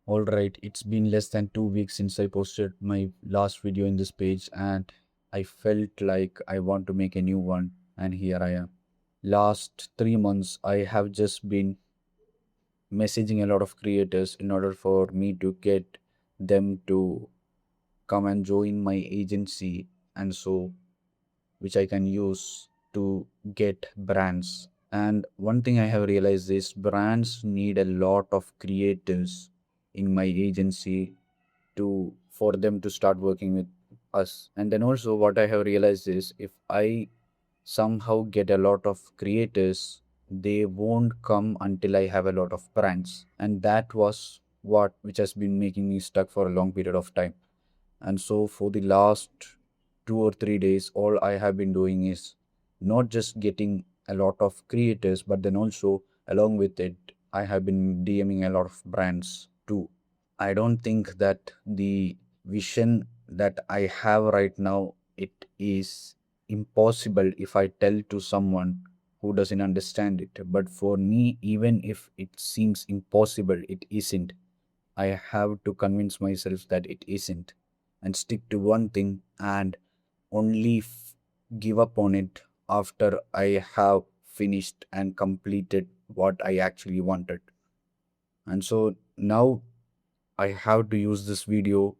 Alright, it's been less than 2 weeks since I posted my last video in this page, and I felt like I want to make a new one, and here I am. Last 3 months, I have just been messaging a lot of creators in order for me to get them to come and join my agency, and so which I can use to get brands. And one thing I have realized is brands need a lot of creators in my agency to for them to start working with us. And then also what I have realized is if I somehow get a lot of creators, they won't come until I have a lot of brands. And that was what which has been making me stuck for a long period of time. And so for the last 2 or 3 days, all I have been doing is not just getting a lot of creators, but then also along with it, I have been DMing a lot of brands too. I don't think that the vision that I have right now, it is impossible if I tell to someone who doesn't understand it. But for me, even if it seems impossible, it isn't. I have to convince myself that it isn't and stick to one thing and only give up on it after I have finished and completed what I actually wanted. And so now I have to use this video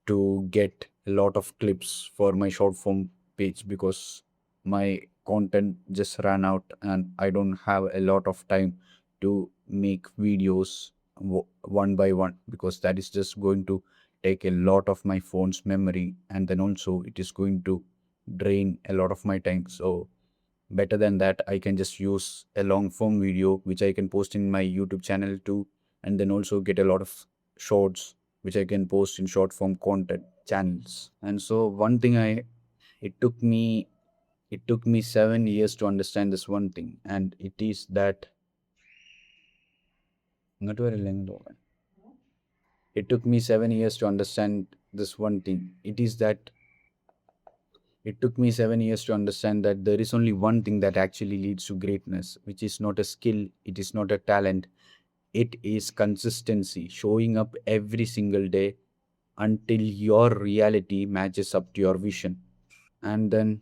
to get a lot of clips for my short form page because my content just ran out and I don't have a lot of time to make videos one by one because that is just going to take a lot of my phone's memory, and then also it is going to drain a lot of my time. So better than that, I can just use a long form video which I can post in my YouTube channel too, and then also get a lot of shorts which I can post in short form content channels. And so one thing it took me it took me 7 years to understand this one thing, and it is that it took me 7 years to understand this one thing. It took me 7 years to understand that there is only one thing that actually leads to greatness, which is not a skill, it is not a talent, it is consistency, showing up every single day until your reality matches up to your vision. And then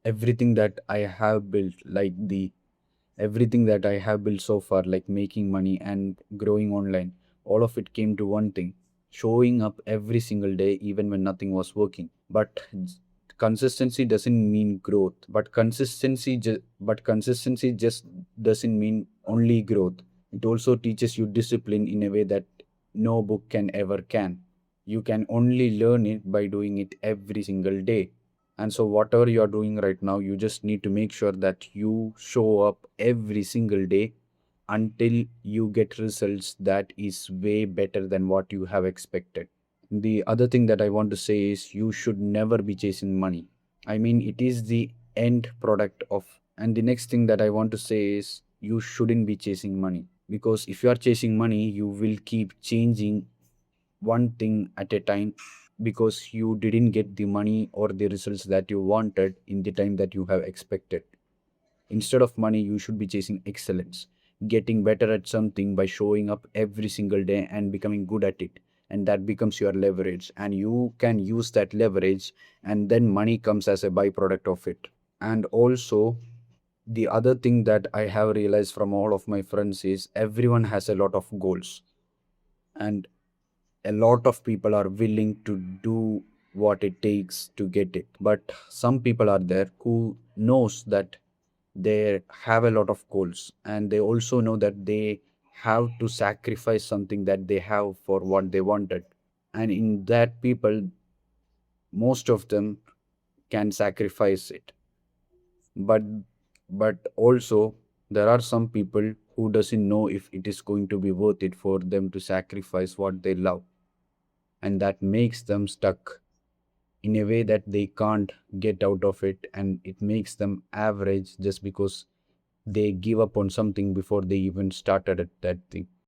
everything that I have built, everything that I have built so far, like making money and growing online, all of it came to one thing: showing up every single day, even when nothing was working. But consistency doesn't mean growth. But consistency just doesn't mean only growth. It also teaches you discipline in a way that no book can ever can. You can only learn it by doing it every single day. And so, whatever you are doing right now, you just need to make sure that you show up every single day until you get results that is way better than what you have expected. The other thing that I want to say is you should never be chasing money. I mean, it is the end product of. And the next thing that I want to say is you shouldn't be chasing money, because if you are chasing money, you will keep changing one thing at a time because you didn't get the money or the results that you wanted in the time that you have expected. Instead of money, you should be chasing excellence, getting better at something by showing up every single day and becoming good at it. And that becomes your leverage, and you can use that leverage, and then money comes as a byproduct of it. And also, the other thing that I have realized from all of my friends is everyone has a lot of goals, and a lot of people are willing to do what it takes to get it. But some people are there who knows that they have a lot of goals, and they also know that they have to sacrifice something that they have for what they wanted. And in that people, most of them can sacrifice it. But but also there are some people who doesn't know if it is going to be worth it for them to sacrifice what they love, and that makes them stuck in a way that they can't get out of it, and it makes them average just because they give up on something before they even started at that thing.